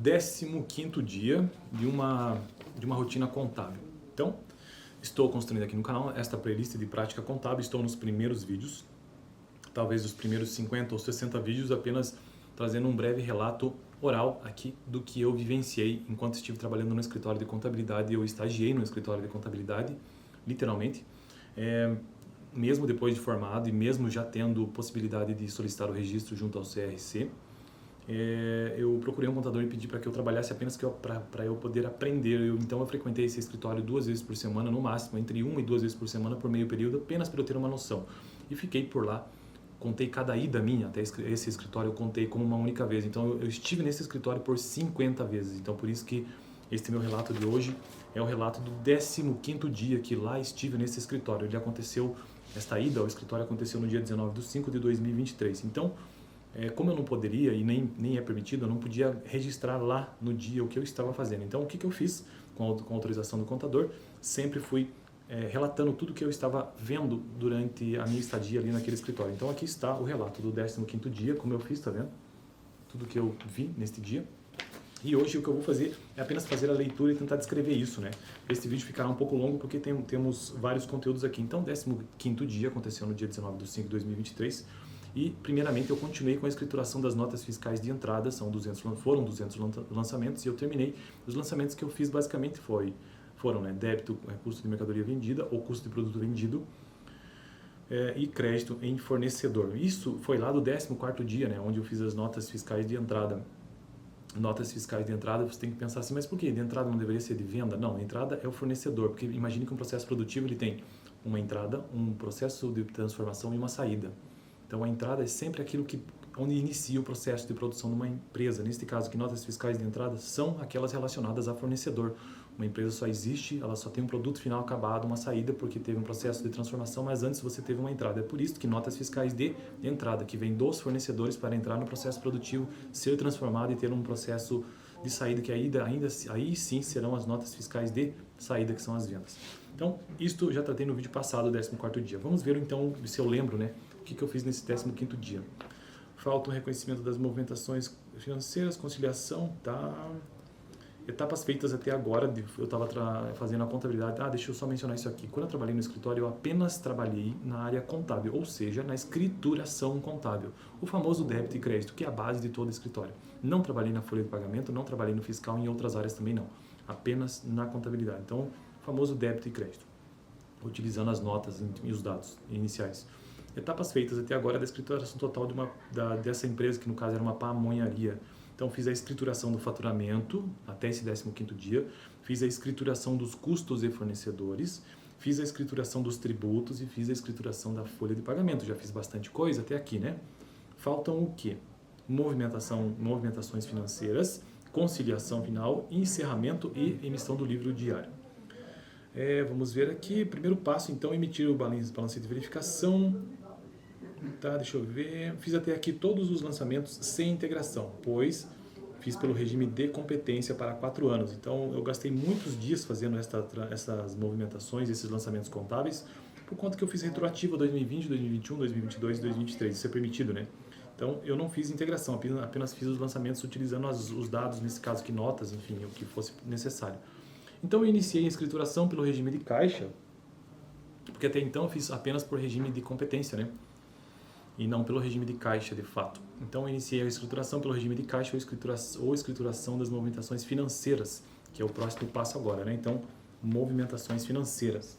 15º dia de uma rotina contábil. Então, estou construindo aqui no canal esta playlist de prática contábil, estou nos primeiros vídeos, talvez os primeiros 50 ou 60 vídeos, apenas trazendo um breve relato oral aqui do que eu vivenciei enquanto estive trabalhando no escritório de contabilidade. Eu estagiei no escritório de contabilidade, literalmente, mesmo depois de formado e mesmo já tendo possibilidade de solicitar o registro junto ao CRC, eu procurei um contador e pedi para que eu trabalhasse apenas para eu poder aprender. Então eu frequentei esse escritório 2 vezes por semana, no máximo, entre 1 e 2 vezes por semana por meio período, apenas para eu ter uma noção. E fiquei por lá, contei cada ida minha até esse escritório, eu contei como uma única vez. Então eu estive nesse escritório por 50 vezes. Então por isso que este meu relato de hoje é o relato do 15º dia que lá estive nesse escritório. Ele aconteceu, esta ida ao escritório aconteceu no dia 19/5/2023. Então, como eu não poderia e nem é permitido, eu não podia registrar lá no dia o que eu estava fazendo. Então, o que eu fiz com a autorização do contador? Sempre fui relatando tudo que eu estava vendo durante a minha estadia ali naquele escritório. Então, aqui está o relato do 15º dia, como eu fiz, tá vendo? Tudo que eu vi neste dia. E hoje o que eu vou fazer é apenas fazer a leitura e tentar descrever isso, né? Este vídeo ficará um pouco longo porque temos vários conteúdos aqui. Então, 15º dia aconteceu no dia 19/5/2023. E, primeiramente, eu continuei com a escrituração das notas fiscais de entrada, foram 200 lançamentos, e eu terminei. Os lançamentos que eu fiz, basicamente, foram débito, custo de mercadoria vendida ou custo de produto vendido, e crédito em fornecedor. Isso foi lá do 14º dia, né, onde eu fiz as notas fiscais de entrada. Notas fiscais de entrada, você tem que pensar assim, mas por que de entrada não deveria ser de venda? Não, a entrada é o fornecedor, porque imagine que um processo produtivo ele tem uma entrada, um processo de transformação e uma saída. Então, a entrada é sempre aquilo onde inicia o processo de produção de uma empresa. Neste caso, que notas fiscais de entrada são aquelas relacionadas a fornecedor. Uma empresa só existe, ela só tem um produto final acabado, uma saída, porque teve um processo de transformação, mas antes você teve uma entrada. É por isso que notas fiscais de entrada, que vem dos fornecedores para entrar no processo produtivo, ser transformado e ter um processo de saída, que aí sim serão as notas fiscais de saída, que são as vendas. Então, isto já tratei no vídeo passado, 14º dia. Vamos ver então, se eu lembro, né? O que eu fiz nesse 15º dia? Falta o reconhecimento das movimentações financeiras, conciliação, tá? Etapas feitas até agora, eu estava fazendo a contabilidade. Deixa eu só mencionar isso aqui. Quando eu trabalhei no escritório, eu apenas trabalhei na área contábil, ou seja, na escrituração contábil. O famoso débito e crédito, que é a base de todo escritório. Não trabalhei na folha de pagamento, não trabalhei no fiscal, em outras áreas também não. Apenas na contabilidade. Então, o famoso débito e crédito, utilizando as notas e os dados iniciais. Etapas feitas até agora da escrituração total dessa empresa, que no caso era uma pamonharia. Então, fiz a escrituração do faturamento até esse 15º dia, fiz a escrituração dos custos e fornecedores, fiz a escrituração dos tributos e fiz a escrituração da folha de pagamento. Já fiz bastante coisa até aqui, né? Faltam o quê? Movimentações financeiras, conciliação final, encerramento e emissão do livro diário. Vamos ver aqui. Primeiro passo, então, emitir o balanço de verificação. Tá, deixa eu ver. Fiz até aqui todos os lançamentos sem integração, pois fiz pelo regime de competência para 4 anos. Então, eu gastei muitos dias fazendo essas movimentações, esses lançamentos contábeis, por conta que eu fiz retroativo 2020, 2021, 2022 e 2023. Isso é permitido, né? Então, eu não fiz integração, apenas fiz os lançamentos utilizando os dados, nesse caso, que notas, enfim, o que fosse necessário. Então, eu iniciei a escrituração pelo regime de caixa, porque até então eu fiz apenas por regime de competência, né? E não pelo regime de caixa, de fato. Então, eu iniciei a escrituração pelo regime de caixa ou escrituração das movimentações financeiras, que é o próximo passo agora, né? Então, movimentações financeiras.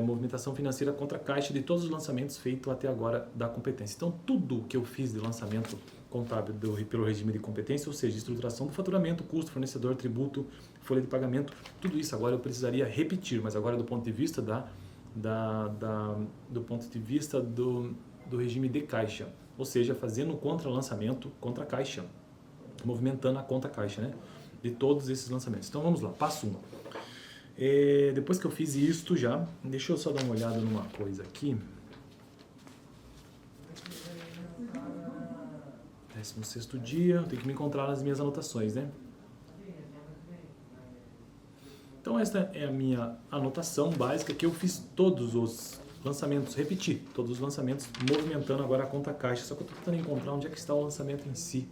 Movimentação financeira contra a caixa de todos os lançamentos feitos até agora da competência. Então, tudo que eu fiz de lançamento contábil pelo regime de competência, ou seja, estruturação do faturamento, custo, fornecedor, tributo, folha de pagamento, tudo isso agora eu precisaria repetir, mas agora do ponto de vista do regime de caixa, ou seja, fazendo o contra-lançamento contra a caixa, movimentando a conta caixa, né, de todos esses lançamentos. Então vamos lá, passo 1. Depois que eu fiz isto já, deixa eu só dar uma olhada numa coisa aqui. 16º dia, eu tenho que me encontrar nas minhas anotações, né? Então esta é a minha anotação básica, que eu fiz todos os lançamentos, repeti todos os lançamentos, movimentando agora a conta caixa, só que eu estou tentando encontrar onde é que está o lançamento em si.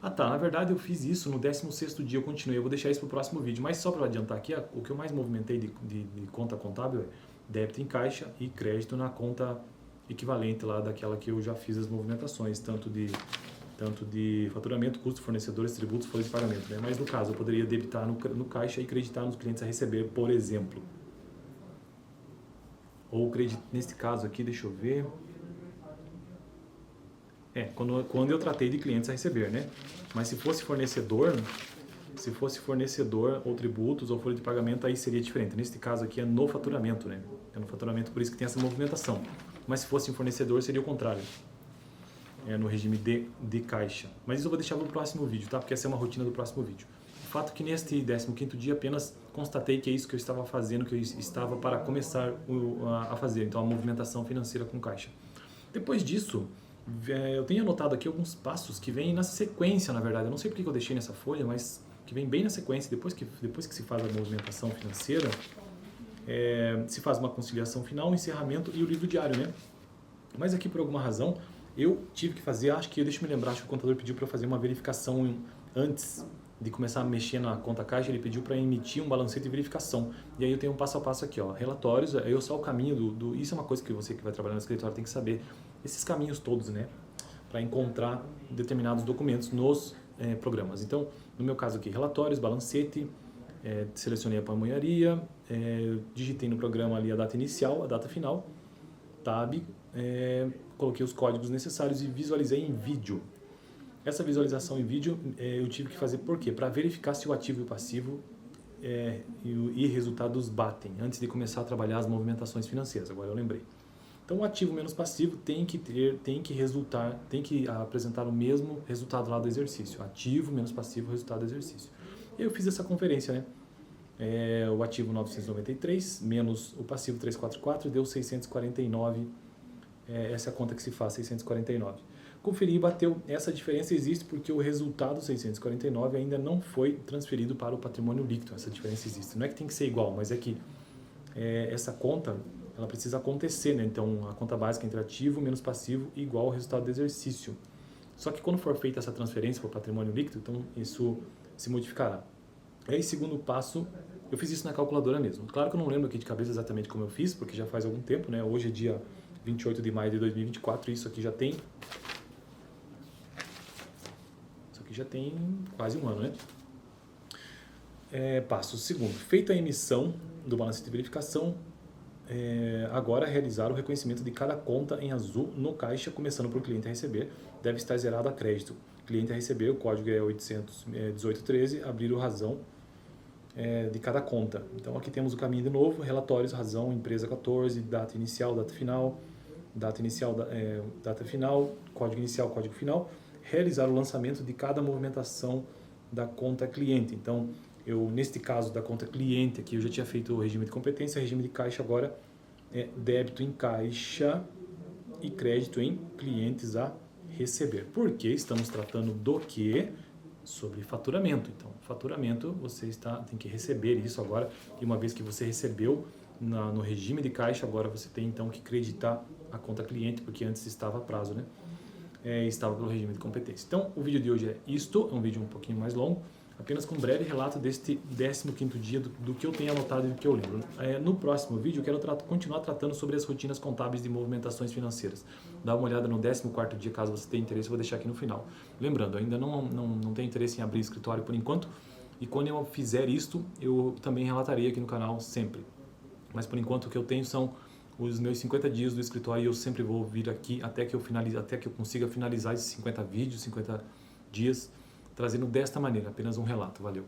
Ah tá, na verdade eu fiz isso no 16º dia, eu continuei, eu vou deixar isso para o próximo vídeo, mas só para adiantar aqui, o que eu mais movimentei de conta contábil é débito em caixa e crédito na conta equivalente lá daquela que eu já fiz as movimentações, tanto de faturamento, custo, fornecedores, tributos, folha de pagamento, né? Mas no caso eu poderia debitar no caixa e creditar nos clientes a receber, por exemplo. Ou neste caso aqui, deixa eu ver. Quando eu tratei de clientes a receber, né? Mas se fosse fornecedor ou tributos ou folha de pagamento, aí seria diferente. Neste caso aqui é no faturamento, né? É no faturamento, por isso que tem essa movimentação. Mas se fosse um fornecedor, seria o contrário. É no regime de caixa. Mas isso eu vou deixar para o próximo vídeo, tá? Porque essa é uma rotina do próximo vídeo. O fato é que neste 15º dia apenas constatei que é isso que eu estava fazendo, que eu estava para começar a fazer. Então, a movimentação financeira com caixa. Depois disso, eu tenho anotado aqui alguns passos que vêm na sequência, na verdade. Eu não sei porque eu deixei nessa folha, mas que vem bem na sequência. Depois que se faz a movimentação financeira, se faz uma conciliação final, um encerramento e o livro diário, né? Mas aqui, por alguma razão, eu tive que fazer, deixa eu me lembrar, acho que o contador pediu para eu fazer uma verificação antes de começar a mexer na conta caixa, ele pediu para emitir um balancete de verificação. E aí eu tenho um passo a passo aqui, ó, relatórios, só o caminho isso é uma coisa que você que vai trabalhar no escritório tem que saber, esses caminhos todos, né, para encontrar determinados documentos nos programas. Então, no meu caso aqui, relatórios, balancete, selecionei a pamonharia, digitei no programa ali a data inicial, a data final, tab, coloquei os códigos necessários e visualizei em vídeo. Essa visualização em vídeo eu tive que fazer por quê? Para verificar se o ativo e o passivo e resultados batem, antes de começar a trabalhar as movimentações financeiras, agora eu lembrei. Então o ativo menos passivo tem que apresentar o mesmo resultado lá do exercício. Ativo menos passivo, resultado do exercício. E eu fiz essa conferência, né? O ativo 993 menos o passivo 344 deu 649. Essa é a conta que se faz, 649. Conferi e bateu. Essa diferença existe porque o resultado 649 ainda não foi transferido para o patrimônio líquido. Essa diferença existe. Não é que tem que ser igual, mas é que essa conta ela precisa acontecer, né? Então, a conta básica entre ativo menos passivo igual ao resultado do exercício. Só que quando for feita essa transferência para o patrimônio líquido, então isso se modificará. Aí, segundo passo, eu fiz isso na calculadora mesmo. Claro que eu não lembro aqui de cabeça exatamente como eu fiz, porque já faz algum tempo, né? Hoje é dia 28 de maio de 2024 e isso aqui já tem quase um ano, né? Passo segundo. Feita a emissão do balanço de verificação, agora realizar o reconhecimento de cada conta em azul no caixa, começando por cliente a receber, deve estar zerado a crédito. Cliente a receber, o código é 81813, abrir o razão de cada conta. Então aqui temos o caminho de novo, relatórios, razão, empresa 14, data inicial, data final, data final, código inicial, código final, realizar o lançamento de cada movimentação da conta cliente. Então, neste caso da conta cliente aqui, eu já tinha feito o regime de competência, regime de caixa agora é débito em caixa e crédito em clientes a receber. Porque estamos tratando do quê? Sobre faturamento. Então, faturamento, você tem que receber isso agora, e uma vez que você recebeu no regime de caixa, agora você tem então que creditar a conta cliente, porque antes estava a prazo, né? Estava pelo regime de competência. Então, o vídeo de hoje é isto, é um vídeo um pouquinho mais longo, apenas com um breve relato deste 15º dia do que eu tenho anotado e do que eu lembro. No próximo vídeo, eu quero continuar tratando sobre as rotinas contábeis de movimentações financeiras. Dá uma olhada no 14º dia, caso você tenha interesse, eu vou deixar aqui no final. Lembrando, ainda não tenho interesse em abrir escritório por enquanto, e quando eu fizer isto, eu também relataria aqui no canal sempre. Mas por enquanto o que eu tenho são os meus 50 dias do escritório e eu sempre vou vir aqui até que eu consiga finalizar esses 50 vídeos, 50 dias, trazendo desta maneira, apenas um relato. Valeu!